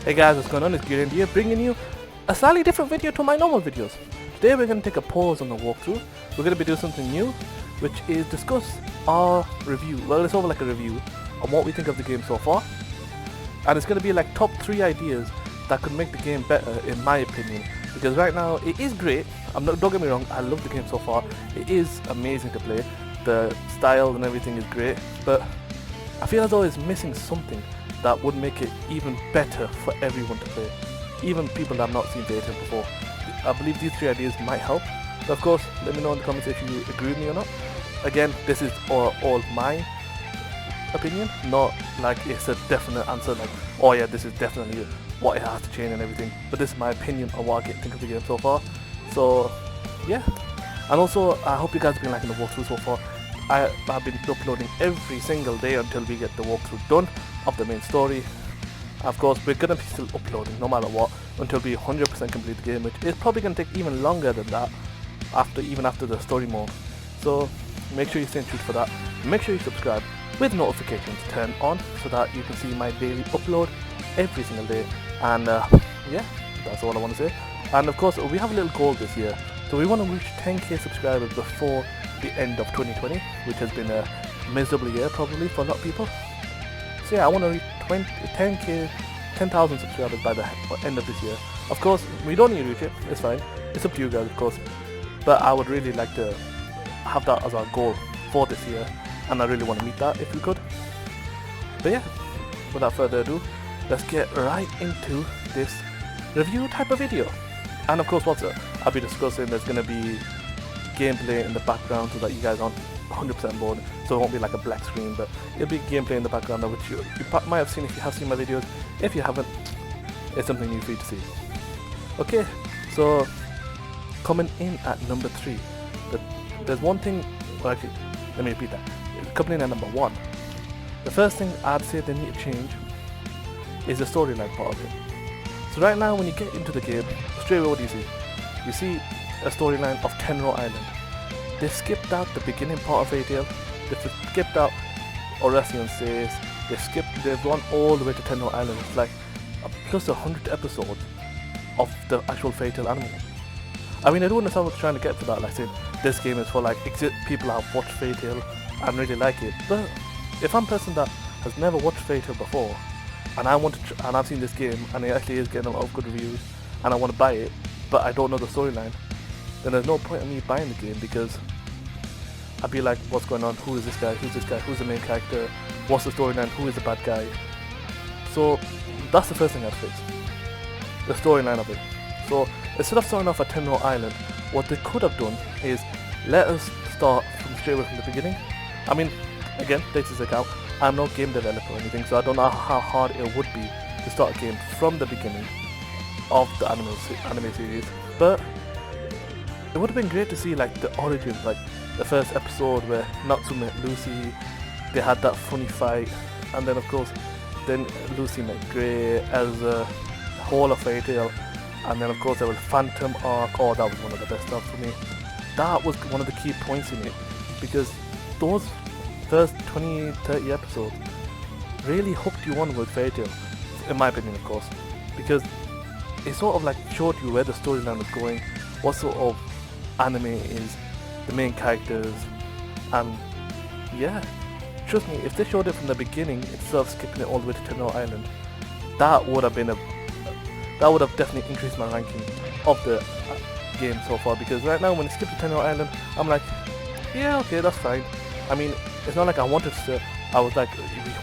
Hey guys, what's going on? It's Gideon here, bringing you a slightly different video to my normal videos. Today we're going to take a pause on the walkthrough. We're going to be doing something new, which is discuss our review. Well, it's over like a review on what we think of the game so far. And it's going to be like top 3 ideas that could make the game better, in my opinion. Because right now, it is great. Don't get me wrong, I love the game so far. It is amazing to play. The style and everything is great. But I feel as though it's missing something that would make it even better for everyone to play, even people that have not seen Dayton before. I believe these 3 ideas might help. But of course, let me know in the comments if you agree with me or not. Again, this is all my opinion, not like it's a definite answer like, oh yeah, this is definitely what it has to change and everything. But this is my opinion on what I think of the game so far. So yeah, and also I hope you guys have been liking the walkthrough so far. I've been uploading every single day until we get the walkthrough done of the main story. Of course, we're gonna be still uploading no matter what until we 100% complete the game, which is probably gonna take even longer than that, even after the story mode. So make sure you stay tuned for that. Make sure you subscribe with notifications turned on so that you can see my daily upload every single day. And yeah, that's all I want to say. And of course, we have a little goal this year, so we want to reach 10k subscribers before the end of 2020, which has been a miserable year probably for a lot of people. So yeah, I want to reach 10,000 subscribers by the end of this year. Of course, we don't need to reach it, it's fine. It's up to you guys, of course. But I would really like to have that as our goal for this year, and I really want to meet that if we could. But yeah, without further ado, let's get right into this review type of video. And of course, I'll be discussing, there's going to be gameplay in the background so that you guys aren't 100% bored, so it won't be like a black screen, but it'll be gameplay in the background, which you might have seen if you have seen my videos. If you haven't, it's something new for you to see. Okay, so coming in at number 3, there's one thing, well actually, let me repeat that. Coming in at number 1, the first thing I'd say they need to change is the storyline part of it. So right now when you get into the game, straight away what do you see? You see a storyline of Tenro Island. They've skipped out the beginning part of Fairy Tail, they've skipped out Oresian Says, they've gone all the way to Tenro Island. It's like plus 100 episodes of the actual Fairy Tail anime. I mean, I do understand what they're trying to get for that, like saying this game is for like people that have watched Fairy Tail and really like it. But if I'm a person that has never watched Fairy Tail before, and I want to, and I've seen this game and it actually is getting a lot of good reviews, and I want to buy it, but I don't know the storyline, then there's no point in me buying the game, because I'd be like, what's going on? Who is this guy? Who's this guy? Who's the main character? What's the storyline? Who is the bad guy? So that's the first thing I'd fix, the storyline of it. So instead of starting off at Tenro Island, what they could have done is let us start from straight away from the beginning. I mean, again, take this account, I'm no game developer or anything, so I don't know how hard it would be to start a game from the beginning of the anime series. But it would have been great to see like the origins, like the first episode where Natsume met Lucy, they had that funny fight, and then of course then Lucy met Grey, Elsa, the whole of Fairy Tail, and then of course there was Phantom Arc. Oh, that was one of the best stuff for me. That was one of the key points in it, because those first 20-30 episodes really hooked you on with Fairy Tail, in my opinion of course, because it sort of like showed you where the storyline was going, what sort of anime is, the main characters, and yeah, trust me, if they showed it from the beginning instead of skipping it all the way to Tenno Island, that would have definitely increased my ranking of the game so far. Because right now when I skip to Tenno Island, I'm like, yeah, okay, that's fine. I mean, it's not like I wanted to, I was like,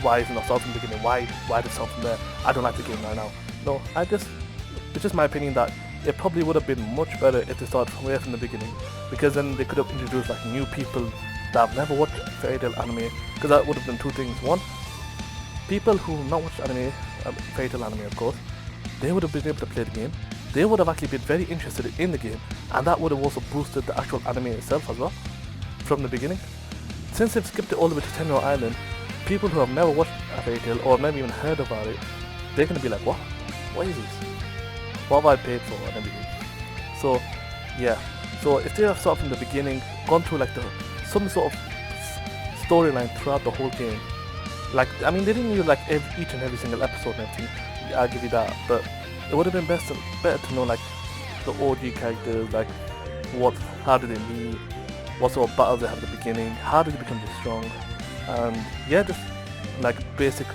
why isn't it start from the beginning, why did it start from there, I don't like the game right now. No, it's just my opinion that it probably would have been much better if they started from the beginning, because then they could have introduced like new people that have never watched Fairy Tail anime, because that would have done 2 things. One, people who have not watched anime, Fairy Tail anime of course, they would have been able to play the game, they would have actually been very interested in the game, and that would have also boosted the actual anime itself as well, from the beginning. Since they've skipped it all the way to Tenno Island, people who have never watched Fairy Tail or never even heard about it, they're going to be like, what is this? What have I paid for and everything? So yeah, so if they have started from the beginning, gone through like some sort of storyline throughout the whole game, like, I mean, they didn't use like each and every single episode and everything, I'll give you that. But it would have been better to know like the OG characters, like how did they meet, what sort of battles they had at the beginning, how did they become this strong, and yeah, just like basic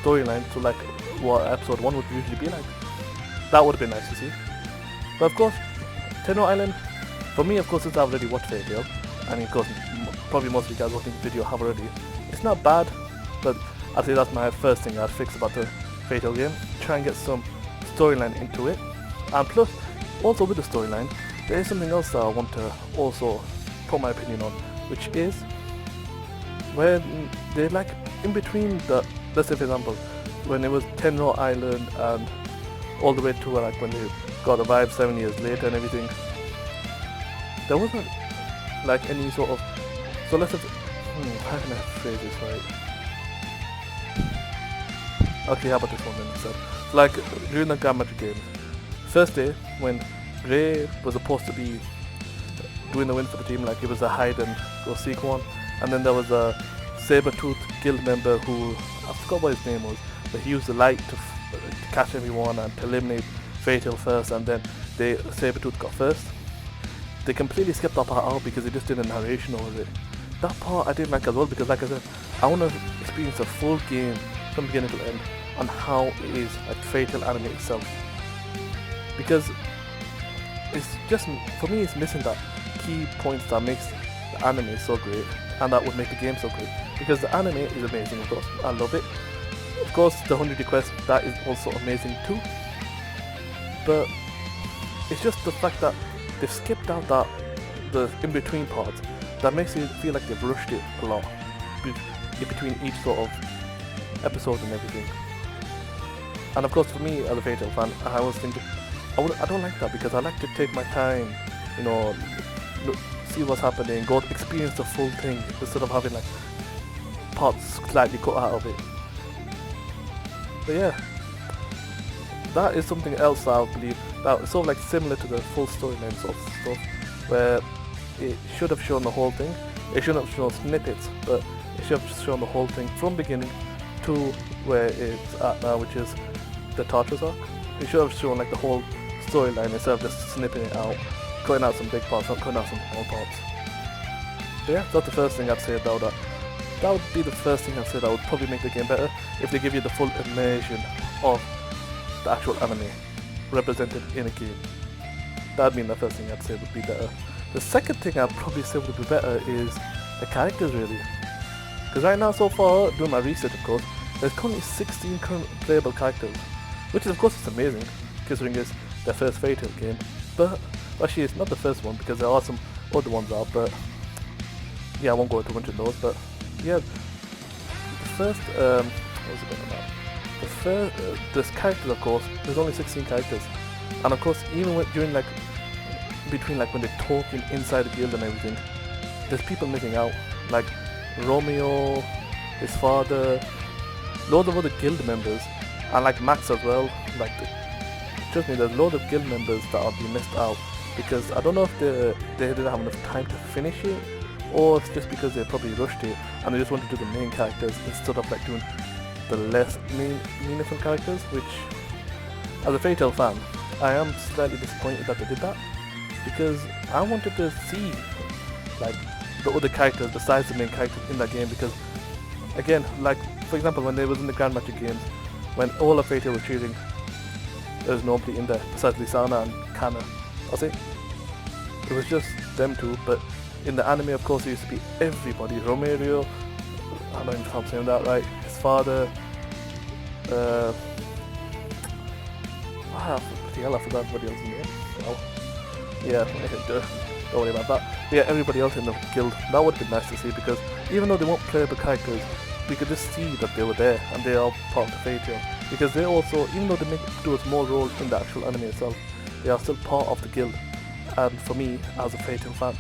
storyline to like what episode 1 would usually be like. That would have been nice to see. But of course, Tenno Island, for me, of course, since I've already watched Fairy Tail, and of course probably most of you guys watching the video have already, it's not bad, but I'd say that's my first thing I'd fix about the Fairy Tail game. Try and get some storyline into it, and plus also with the storyline there is something else that I want to also put my opinion on, which is when they're like in between the, let's say for example when it was Tenno Island and all the way to like when they got revived 7 years later and everything, there wasn't like any sort of, so let's have, how can I phrase this right? Okay, how about this one then instead? So like during the Grand Magic Games, first day when Ray was supposed to be doing the win for the team, like it was a hide and go seek one, and then there was a Sabertooth guild member who, I forgot what his name was, but he used the light to catch everyone and to eliminate Fairy Tail first, and then Sabertooth got first. They completely skipped that part out because they just did a narration over it. That part I didn't like as well, because like I said, I want to experience a full game from beginning to end on how it is like Fairy Tail anime itself, because it's just, for me it's missing that key points that makes the anime so great and that would make the game so great, because the anime is amazing, of course, I love it. Of course the 100 Requests, that is also amazing too, but it's just the fact that they've skipped out the in-between parts that makes it feel like they've rushed it a lot in between each sort of episode and everything. And of course for me as a Fairy Tail fan, I was thinking I don't like that, because I like to take my time, you know, see what's happening, go experience the full thing instead of having like parts slightly cut out of it. But yeah, that is something else that I believe that is sort of like similar to the full storyline sort of stuff, where it should have shown the whole thing. It shouldn't have shown snippets, but it should have shown the whole thing from beginning to where it's at now, which is the Tartarus arc. It should have shown like the whole storyline instead of just snipping it out, cutting out some big parts, not cutting out some small parts. But yeah, that's the first thing I'd say about that. That would be the first thing I'd say that would probably make the game better, if they give you the full immersion of the actual anime represented in a game. That'd be the first thing I'd say would be better. The second thing I'd probably say would be better is the characters, really. Because right now, so far, doing my research of course, there's currently 16 current playable characters, which is of course it's amazing, considering it's their first Fairy Tail game. But actually it's not the first one, because there are some other ones out, but yeah, I won't go into a bunch of those. But yeah, the first, what was it about now? The first, there's characters of course, there's only 16 characters, and of course even during like, between like when they're talking inside the guild and everything, there's people missing out, like Romeo, his father, loads of other guild members, and like Max as well. Like, trust me, there's loads of guild members that are being missed out, because I don't know if they didn't have enough time to finish it, or it's just because they probably rushed it and they just wanted to do the main characters instead of like doing the less meaningful characters, which as a Fairy Tail fan, I am slightly disappointed that they did that, because I wanted to see like the other characters besides the main characters in that game. Because again, like for example, when they was in the Grand Magic Games, when all of Fairy Tail was cheating, there was nobody in there besides Lisana and Kana. That's it. It was just them two. But in the anime, of course, it used to be everybody. Romero, I don't know if I'm saying that right, his father, bloody hell, I forgot everybody else's name. Well, yeah, don't worry about that. But yeah, everybody else in the guild, that would have been nice to see, because even though they weren't playable characters, we could just see that they were there and they are part of the Fairy Tail. Because they also, even though they do a small role in the actual anime itself, they are still part of the guild. And for me, as a Fairy Tail fan,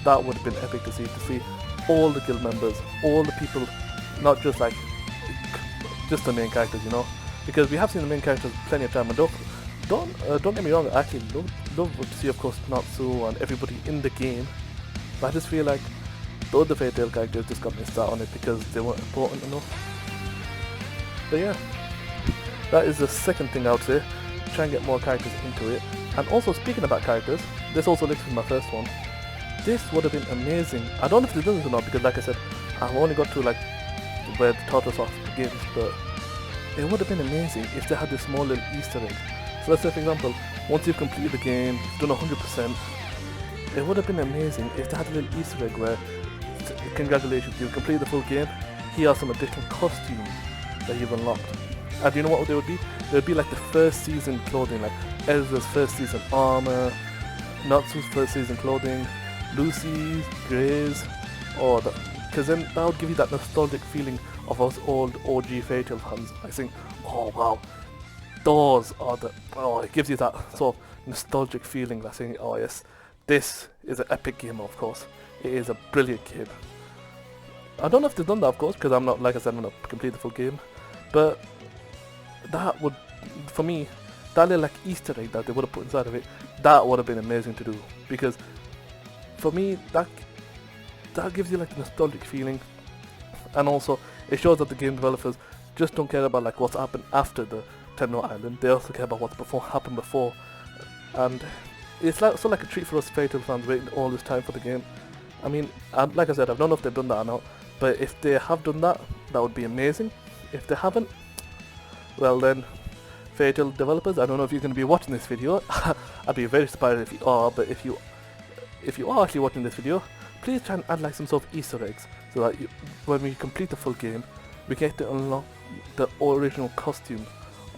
that would have been epic to see all the guild members, all the people, not just like just the main characters, you know. Because we have seen the main characters plenty of time, and don't get me wrong, I actually love to see, of course, Natsu and everybody in the game. But I just feel like the other Fairy Tail characters just got missed out on it because they weren't important enough. But yeah, that is the second thing I would say. Try and get more characters into it. And also, speaking about characters, this also links with my first one. This would have been amazing. I don't know if they've done this or not, because like I said, I've only got to like where the titles of the games, but it would have been amazing if they had this small little Easter egg. So let's say, for example, once you've completed the game, you've done 100%, it would have been amazing if they had a little Easter egg where, congratulations, you've completed the full game, here are some additional costumes that you've unlocked. And do you know what they would be? They would be like the first season clothing, like Elsa's first season armor, Natsu's first season clothing, Lucy's, Gray's, or the, because then that would give you that nostalgic feeling of us old OG Fatal fans. I think, oh wow, those are the, oh, it gives you that sort of nostalgic feeling, like saying, oh yes, this is an epic game. Of course, it is a brilliant game. I don't know if they've done that, of course, because I'm not, like I said, I'm not complete the full game, but that would, for me, that little like Easter egg that they would have put inside of it, that would have been amazing to do, because for me, that gives you like a nostalgic feeling, and also it shows that the game developers just don't care about like what's happened after the Tenno Island. They also care about what's happened before, and it's like so like a treat for us Fatal fans waiting all this time for the game. I mean, like I said, I don't know if they've done that or not, but if they have done that, that would be amazing. If they haven't, well then, Fatal developers, I don't know if you're going to be watching this video. I'd be very surprised if you are, but if you are actually watching this video, please try and add like some sort of Easter eggs, so that when we complete the full game, we get to unlock the original costume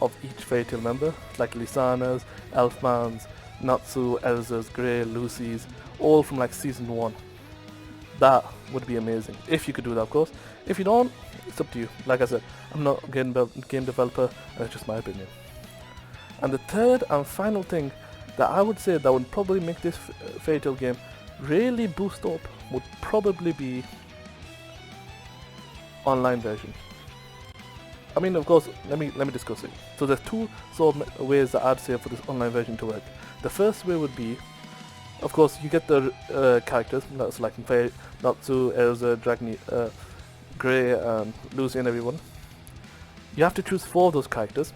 of each Fatal member, like Lysana's, Elfman's, Natsu, Elsa's, Gray, Lucy's, all from like season 1. That would be amazing, if you could do that, of course. If you don't, it's up to you. Like I said, I'm not a game developer, and it's just my opinion. And the third and final thing that I would say that would probably make this Fatal game really boost up would probably be online version. I mean, of course, let me discuss it. So there's two sort of ways that I'd say for this online version to work. The first way would be, of course, you get the characters, that's like Natsu, Elsa, Dragny, Gray, and Lucy, and everyone. You have to choose 4 of those characters,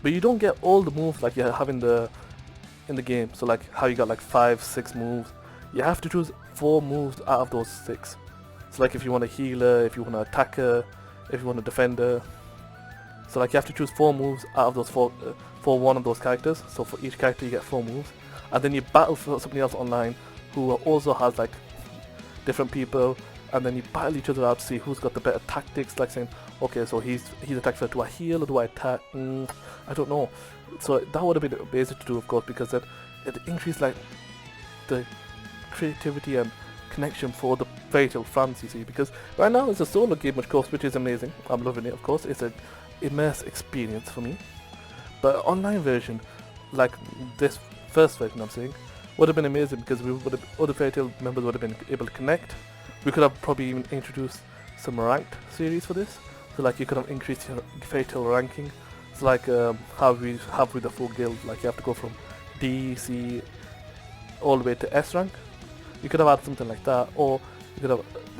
but you don't get all the moves like you have in the game. So like how you got like 5, 6 moves, you have to choose 4 moves out of those 6. So like if you want a healer, if you want an attacker, if you want a defender. So like you have to choose 4 moves out of those 4 for one of those characters. So for each character you get 4 moves, and then you battle for somebody else online who also has like different people, and then you battle each other out to see who's got the better tactics, like saying, okay, so he's attacked first, do I heal or do I attack? I don't know. So that would have been basic to do, of course, because then it increased like the creativity and connection for the Fatal fans, you see, because right now it's a solo game, of course, which is amazing. I'm loving it, of course. It's an immersive experience for me. But online version, like this first version I'm saying, would have been amazing, because we would have, other Fatal members would have been able to connect. We could have probably even introduced some ranked series for this. So like you could have increased your Fatal ranking. It's like how we have with the full guild, like you have to go from D, C, all the way to S rank. You could have had something like that, or they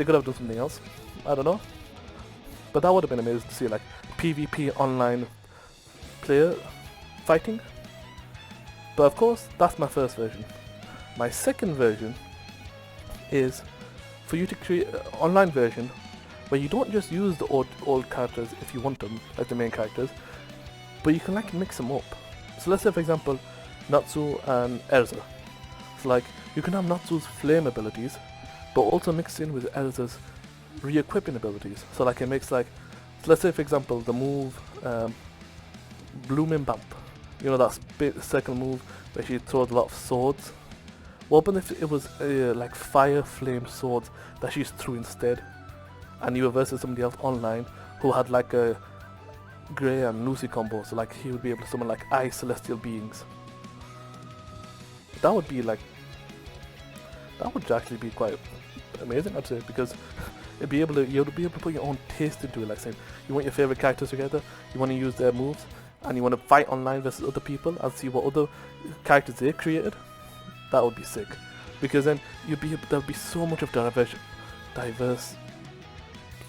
could have done something else. I don't know. But that would have been amazing to see, like PvP online player fighting. But of course, that's my first version. My second version is for you to create an online version where you don't just use the old characters if you want them, like the main characters, but you can like mix them up. So let's say, for example, Natsu and Elsa. So like you can have Natsu's flame abilities, but also mix in with Elsa's re-equipping abilities. So like it makes like, so let's say for example the move Blooming Bump. You know that second move where she throws a lot of swords. What happens if it was like fire flame swords that she threw instead, and you were versus somebody else online who had like a Gray and Lucy combo, so like he would be able to summon like ice celestial beings. That would be like, that would actually be quite amazing, I'd say, because you'd be able to put your own taste into it. Like saying you want your favorite characters together, you want to use their moves, and you want to fight online versus other people and see what other characters they created. That would be sick, because then there would be so much of diverse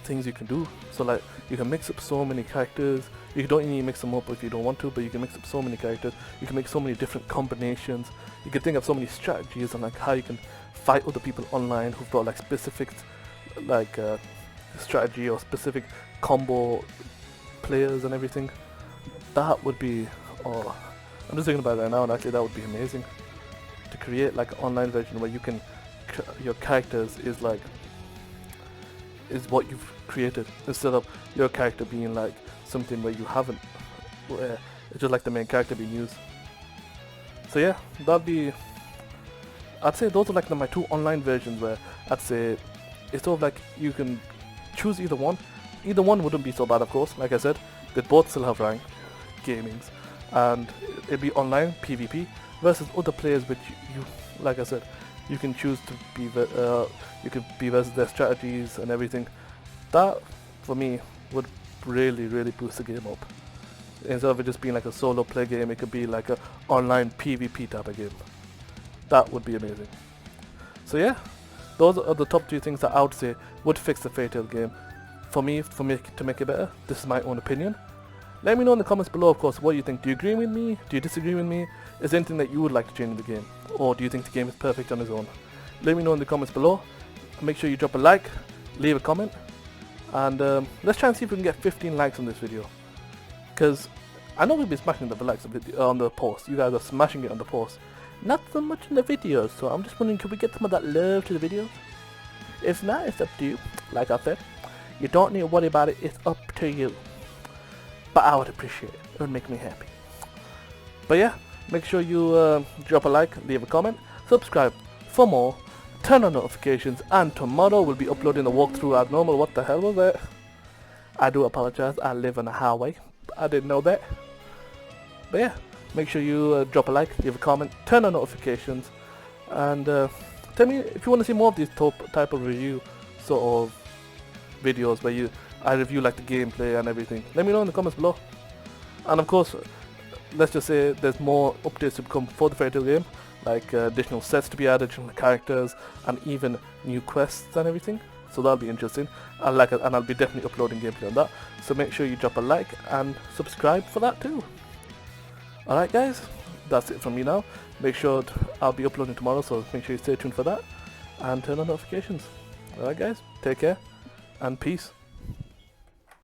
things you can do. So like You can mix up so many characters. You don't need to mix them up if you don't want to, but you can mix up so many characters. You can make so many different combinations. You can think of so many strategies and like how you can fight other people online who've got like specific like strategy or specific combo players and everything. That would be, oh, I'm just thinking about it right now, and actually that would be amazing to create like an online version where you can your characters is like is what you've created, instead of your character being like something where you haven't, where it's just like the main character being used. So yeah, that'd be, I'd say those are like my two online versions where I'd say it's sort of like you can choose either one. Either one wouldn't be so bad, of course. Like I said, they both still have rank gamings, and it'd be online PvP versus other players, which you like I said, you can choose to be you could be versus their strategies and everything. That for me would really boost the game up. Instead of it just being like a solo play game, it could be like a online PvP type of game. That would be amazing. So yeah, those are the top 2 things that I would say would fix the Fairy Tail game. For me to make it better. This is my own opinion. Let me know in the comments below, of course, what you think. Do you agree with me? Do you disagree with me? Is there anything that you would like to change in the game? Or do you think the game is perfect on its own? Let me know in the comments below. Make sure you drop a like, leave a comment, and let's try and see if we can get 15 likes on this video. Because I know we've been smashing the likes on the post. You guys are smashing it on the post. Not so much in the videos, so I'm just wondering, could we get some of that love to the videos? If not, it's up to you. Like I said, you don't need to worry about it, it's up to you. But I would appreciate it, it would make me happy. But yeah, make sure you drop a like, leave a comment, subscribe for more, turn on notifications, and tomorrow we'll be uploading the walkthrough as normal. What the hell was that? I do apologize, I live on a highway, I didn't know that. But yeah, make sure you drop a like, leave a comment, turn on notifications, and tell me if you want to see more of these type of review sort of videos where I review like the gameplay and everything. Let me know in the comments below. And of course, let's just say there's more updates to come for the Fairy Tail game, like additional sets to be added, additional characters, and even new quests and everything. So that'll be interesting. And I'll be definitely uploading gameplay on that. So make sure you drop a like and subscribe for that too. Alright guys, that's it from me now. Make sure I'll be uploading tomorrow, so make sure you stay tuned for that and turn on notifications. Alright guys, take care and peace.